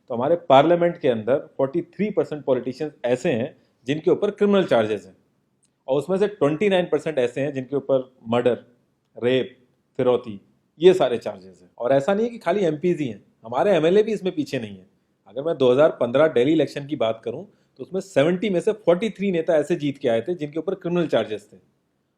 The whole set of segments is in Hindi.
तो हमारे पार्लियामेंट के अंदर 43% पॉलिटिशियंस ऐसे हैं जिनके ऊपर क्रिमिनल चार्जेस हैं, और उसमें से 29% ऐसे हैं जिनके ऊपर मर्डर, रेप, फिरौती, ये सारे चार्जेस हैं। और ऐसा नहीं है कि खाली एमपीज ही हैं, हमारे एमएलए भी इसमें पीछे नहीं है। अगर मैं 2015 दिल्ली इलेक्शन की बात करूं तो उसमें 70 में से 43 नेता ऐसे जीत के आए थे जिनके ऊपर क्रिमिनल चार्जेस थे।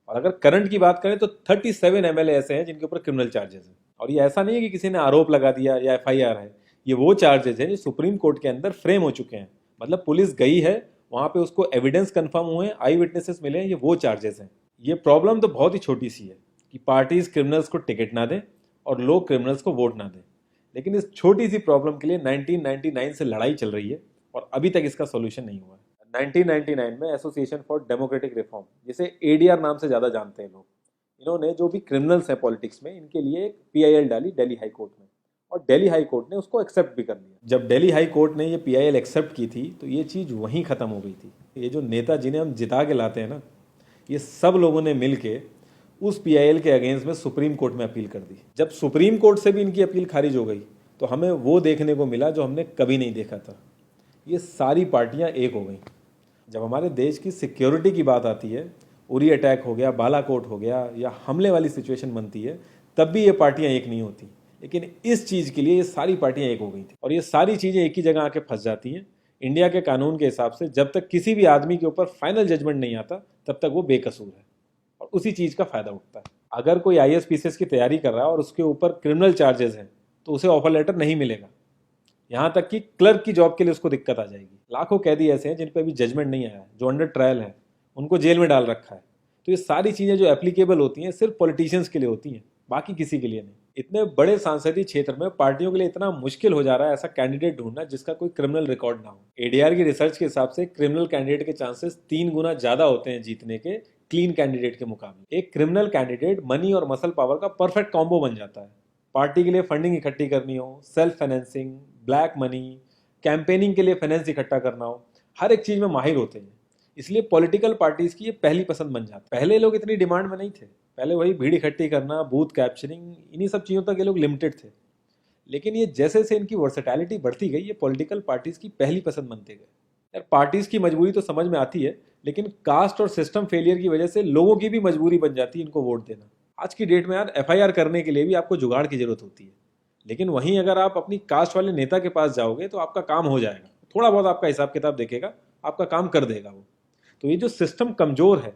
और अगर करंट की बात करें तो 37 एमएलए ऐसे हैं जिनके ऊपर क्रिमिनल चार्जेस हैं। और ये ऐसा नहीं है कि किसी ने आरोप लगा दिया या एफआईआर है, ये वो चार्जेस हैं जो सुप्रीम कोर्ट के अंदर फ्रेम हो चुके हैं। मतलब पुलिस गई है वहां पे, उसको एविडेंस कंफर्म हुए हैं, आई विटनेसेस मिले हैं, ये वो चार्जेस हैं। ये प्रॉब्लम तो बहुत ही छोटी सी है कि पार्टीज क्रिमिनल्स को टिकट ना दें और लोग क्रिमिनल्स को वोट ना दें, लेकिन इस छोटी सी प्रॉब्लम के लिए 1999 से लड़ाई चल रही है और अभी तक इसका सोल्यूशन नहीं हुआ है। 1999 में एसोसिएशन फॉर डेमोक्रेटिक रिफॉर्म, जिसे एडीआर नाम से ज़्यादा जानते हैं लोग, इन्होंने जो भी क्रिमिनल्स हैं पॉलिटिक्स में, इनके लिए एक पीआईएल डाली दिल्ली हाई कोर्ट में, और दिल्ली हाई कोर्ट ने उसको एक्सेप्ट भी कर लिया। जब दिल्ली हाई कोर्ट ने ये पीआईएल एक्सेप्ट की थी तो ये चीज़ वहीं ख़त्म हो गई थी। ये जो नेता जिन्हें हम जिता के लाते हैं ना, ये सब लोगों ने मिल के उस पीआईएल के अगेंस्ट में सुप्रीम कोर्ट में अपील कर दी। जब सुप्रीम कोर्ट से भी इनकी अपील खारिज हो गई तो हमें वो देखने को मिला जो हमने कभी नहीं देखा था, ये सारी पार्टियां एक हो गई। जब हमारे देश की सिक्योरिटी की बात आती है, उरी अटैक हो गया, बालाकोट हो गया, या हमले वाली सिचुएशन बनती है, तब भी ये पार्टियां एक नहीं होती। लेकिन इस चीज़ के लिए ये सारी पार्टियां एक हो गई थी, और ये सारी चीज़ें एक ही जगह आके फंस जाती हैं। इंडिया के कानून के हिसाब से जब तक किसी भी आदमी के ऊपर फाइनल जजमेंट नहीं आता तब तक वो बेकसूर है, और उसी चीज़ का फायदा उठता है। अगर कोई आईएएस पीसीएस की तैयारी कर रहा है और उसके ऊपर क्रिमिनल चार्जेस हैं तो उसे ऑफर लेटर नहीं मिलेगा। यहाँ तक कि क्लर्क की जॉब के लिए उसको दिक्कत आ जाएगी। लाखों कैदी ऐसे हैं जिन पे अभी जजमेंट नहीं आया है, जो अंडर ट्रायल है, उनको जेल में डाल रखा है। तो ये सारी चीज़ें जो एप्लीकेबल होती हैं सिर्फ पॉलिटिशियंस के लिए होती हैं, बाकी किसी के लिए नहीं। इतने बड़े सांसदीय क्षेत्र में पार्टियों के लिए इतना मुश्किल हो जा रहा है ऐसा कैंडिडेट ढूंढना जिसका कोई क्रिमिनल रिकॉर्ड ना हो। एडीआर की रिसर्च के हिसाब से क्रिमिनल कैंडिडेट के चांसेस 3 गुना ज्यादा होते हैं जीतने के क्लीन कैंडिडेट के मुकाबले। एक क्रिमिनल कैंडिडेट मनी और मसल पावर का परफेक्ट कॉम्बो बन जाता है। पार्टी के लिए फंडिंग इकट्ठी करनी हो, self financing, black money, campaigning के लिए फाइनेंस इकट्ठा करना हो, हर एक चीज में माहिर होते हैं। इसलिए पॉलिटिकल पार्टीज की ये पहली पसंद बन जाती है। पहले लोग इतनी डिमांड में नहीं थे, पहले वही भीड़ इकट्ठी करना, बूथ कैप्चरिंग, इन्हीं सब चीज़ों तक ये लोग लिमिटेड थे। लेकिन ये जैसे से इनकी वर्सेटैलिटी बढ़ती गई, ये पॉलिटिकल पार्टीज की पहली पसंद बनते गए। यार पार्टीज की मजबूरी तो समझ में आती है, लेकिन कास्ट और सिस्टम फेलियर की वजह से लोगों की भी मजबूरी बन जाती है इनको वोट देना। आज की डेट में यार एफआईआर करने के लिए भी आपको जुगाड़ की जरूरत होती है, लेकिन वहीं अगर आप अपनी कास्ट वाले नेता के पास जाओगे तो आपका काम हो जाएगा, थोड़ा बहुत आपका हिसाब किताब देखेगा, आपका काम कर देगा वो। तो ये जो सिस्टम कमजोर है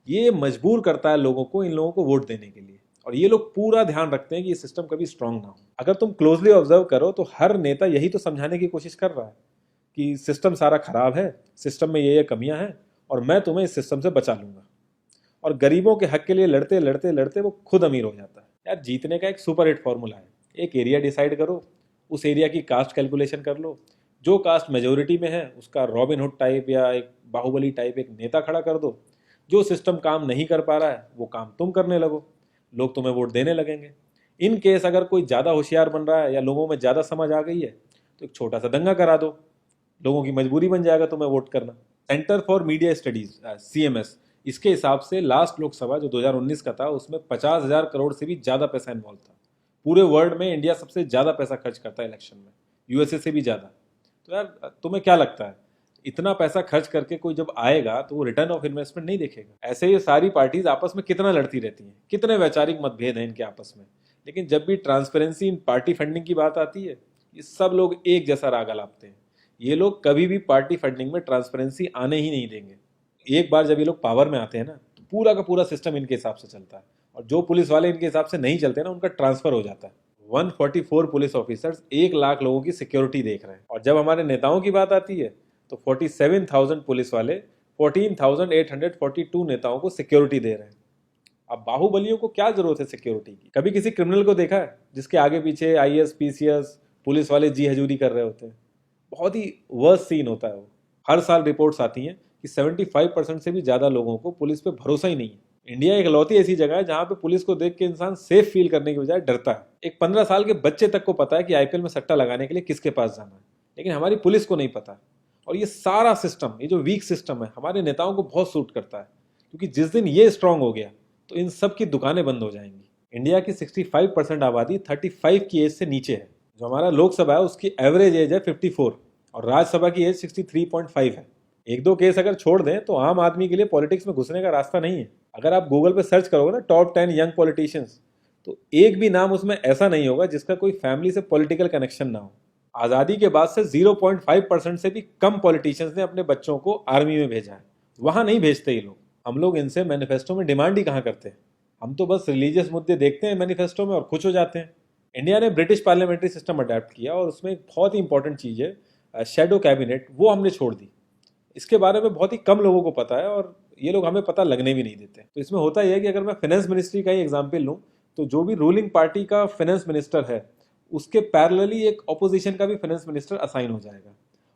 ये मजबूर करता है लोगों को इन लोगों को वोट देने के लिए, और ये लोग पूरा ध्यान रखते हैं कि ये सिस्टम कभी स्ट्रांग ना हो। अगर तुम क्लोजली ऑब्जर्व करो तो हर नेता यही तो समझाने की कोशिश कर रहा है कि सिस्टम सारा खराब है, सिस्टम में ये कमियां हैं और मैं तुम्हें इस सिस्टम से बचा लूंगा। और गरीबों के हक के लिए लड़ते लड़ते लड़ते वो खुद अमीर हो जाता है। यार जीतने का एक सुपर हिट फॉर्मूला है, एक एरिया डिसाइड करो, उस एरिया की कास्ट कैलकुलेशन कर लो, जो कास्ट मेजोरिटी में है उसका रॉबिन हुड टाइप या एक बाहुबली टाइप एक नेता खड़ा कर दो। जो सिस्टम काम नहीं कर पा रहा है वो काम तुम करने लगो, लोग तुम्हें वोट देने लगेंगे। इन केस अगर कोई ज़्यादा होशियार बन रहा है या लोगों में ज़्यादा समझ आ गई है तो एक छोटा सा दंगा करा दो, लोगों की मजबूरी बन जाएगा तुम्हें वोट करना। Centre for media studies CMS, इसके हिसाब से लास्ट लोकसभा जो 2019 का था उसमें 50,000 करोड़ से भी ज़्यादा पैसा इन्वॉल्व था। पूरे वर्ल्ड में इंडिया सबसे ज़्यादा पैसा खर्च करता है इलेक्शन में, यूएसए से भी ज़्यादा। तो यार तुम्हें क्या लगता है इतना पैसा खर्च करके कोई जब आएगा तो वो रिटर्न ऑफ इन्वेस्टमेंट नहीं देखेगा? ऐसे ये सारी पार्टीज आपस में कितना लड़ती रहती हैं, कितने वैचारिक मतभेद हैं इनके आपस में, लेकिन जब भी ट्रांसपेरेंसी इन पार्टी फंडिंग की बात आती है ये सब लोग एक जैसा राग अलापते हैं। ये लोग कभी भी पार्टी फंडिंग में ट्रांसपेरेंसी आने ही नहीं देंगे। एक बार जब ये लोग पावर में आते हैं ना तो पूरा का पूरा सिस्टम इनके हिसाब से चलता है, और जो पुलिस वाले इनके हिसाब से नहीं चलते ना उनका ट्रांसफर हो जाता है। 144 पुलिस ऑफिसर्स 1 लाख लोगों की सिक्योरिटी देख रहे हैं, और जब हमारे नेताओं की बात आती है तो 47,000 पुलिस वाले 14,842 नेताओं को सिक्योरिटी दे रहे हैं। अब बाहुबलियों को क्या जरूरत है सिक्योरिटी की? कभी किसी क्रिमिनल को देखा है जिसके आगे पीछे आईएएस पीसीएस पुलिस वाले जी हजूरी कर रहे होते हैं? बहुत ही वर्स्ट सीन होता है वो। हर साल रिपोर्ट्स आती हैं कि 75% से भी ज्यादा लोगों को पुलिस पे भरोसा ही नहीं है। इंडिया एक लौती ऐसी जगह है जहां पे पुलिस को देख के इंसान सेफ फील करने की बजाय डरता है। एक 15 साल के बच्चे तक को पता है कि आईपीएल में सट्टा लगाने के लिए किसके पास जाना है, लेकिन हमारी पुलिस को नहीं पता। और ये सारा सिस्टम, ये जो वीक सिस्टम है, हमारे नेताओं को बहुत सूट करता है, क्योंकि जिस दिन ये स्ट्रांग हो गया तो इन सब की दुकानें बंद हो जाएंगी। इंडिया की 65% आबादी 35 की एज से नीचे है, जो हमारा लोकसभा है उसकी एवरेज एज है 54 और राज्यसभा की एज 63.5 है। एक दो केस अगर छोड़ दें तो आम आदमी के लिए पॉलिटिक्स में घुसने का रास्ता नहीं है। अगर आप गूगल पे सर्च करोगे ना टॉप 10 यंग पॉलिटिशियंस, तो एक भी नाम उसमें ऐसा नहीं होगा जिसका कोई फैमिली से पॉलिटिकल कनेक्शन ना हो। आज़ादी के बाद से 0.5% से भी कम पॉलिटिशियंस ने अपने बच्चों को आर्मी में भेजा है। वहां नहीं भेजते ये लोग। हम लोग इनसे मैनिफेस्टो में डिमांड ही कहाँ करते हैं। हम तो बस रिलीजियस मुद्दे देखते हैं मैनिफेस्टो में और खुश हो जाते हैं। इंडिया ने ब्रिटिश पार्लियामेंट्री सिस्टम अडेप्ट किया और उसमें एक बहुत ही इंपॉर्टेंट चीज़ है शेडो कैबिनेट, वो हमने छोड़ दी। इसके बारे में बहुत ही कम लोगों को पता है और ये लोग हमें पता लगने भी नहीं देते। तो इसमें होता यह है कि अगर मैं फाइनेंस मिनिस्ट्री का ही एग्जाम्पल लूँ तो जो भी रूलिंग पार्टी का फाइनेंस मिनिस्टर है उसके पैरेलली एक ऑपोजिशन का भी फाइनेंस मिनिस्टर असाइन हो जाएगा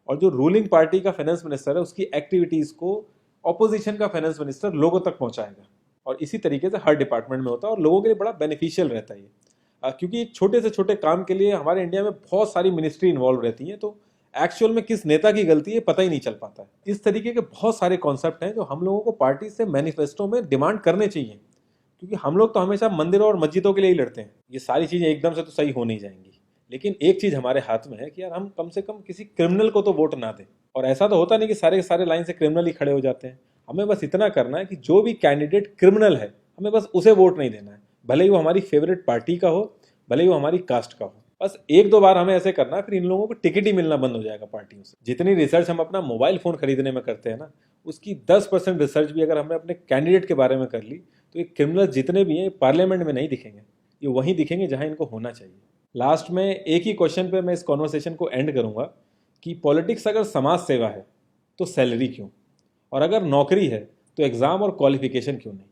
और जो रूलिंग पार्टी का फाइनेंस मिनिस्टर है उसकी एक्टिविटीज़ को ऑपोजिशन का फाइनेंस मिनिस्टर लोगों तक पहुंचाएगा। और इसी तरीके से हर डिपार्टमेंट में होता है और लोगों के लिए बड़ा बेनिफिशियल रहता है ये। क्योंकि एक छोटे से छोटे काम के लिए हमारे इंडिया में बहुत सारी मिनिस्ट्री इन्वॉल्व रहती हैं, तो एक्चुअल में किस नेता की गलती है पता ही नहीं चल पाता है। इस तरीके के बहुत सारे कॉन्सेप्ट हैं जो हम लोगों को पार्टी से मैनिफेस्टो में डिमांड करने चाहिए, क्योंकि हम लोग तो हमेशा मंदिरों और मस्जिदों के लिए ही लड़ते हैं। ये सारी चीज़ें एकदम से तो सही हो नहीं जाएंगी, लेकिन एक चीज़ हमारे हाथ में है कि यार हम कम से कम किसी क्रिमिनल को तो वोट ना दें। और ऐसा तो होता नहीं कि सारे के सारे लाइन से क्रिमिनल ही खड़े हो जाते हैं। हमें बस इतना करना है कि जो भी कैंडिडेट क्रिमिनल है हमें बस उसे वोट नहीं देना है, भले ही वो हमारी फेवरेट पार्टी का हो, भले ही वो हमारी कास्ट का हो। बस एक दो बार हमें ऐसे करना है, फिर इन लोगों को टिकट ही मिलना बंद हो जाएगा पार्टियों से। जितनी रिसर्च हम अपना मोबाइल फ़ोन खरीदने में करते हैं ना, उसकी 10% रिसर्च भी अगर हमने अपने कैंडिडेट के बारे में कर ली तो ये क्रिमिनल जितने भी हैं पार्लियामेंट में नहीं दिखेंगे, ये वहीं दिखेंगे जहां इनको होना चाहिए। लास्ट में एक ही क्वेश्चन पे मैं इस कॉन्वर्सेशन को एंड करूंगा कि पॉलिटिक्स अगर समाज सेवा है तो सैलरी क्यों, और अगर नौकरी है तो एग्ज़ाम और क्वालिफिकेशन क्यों नहीं।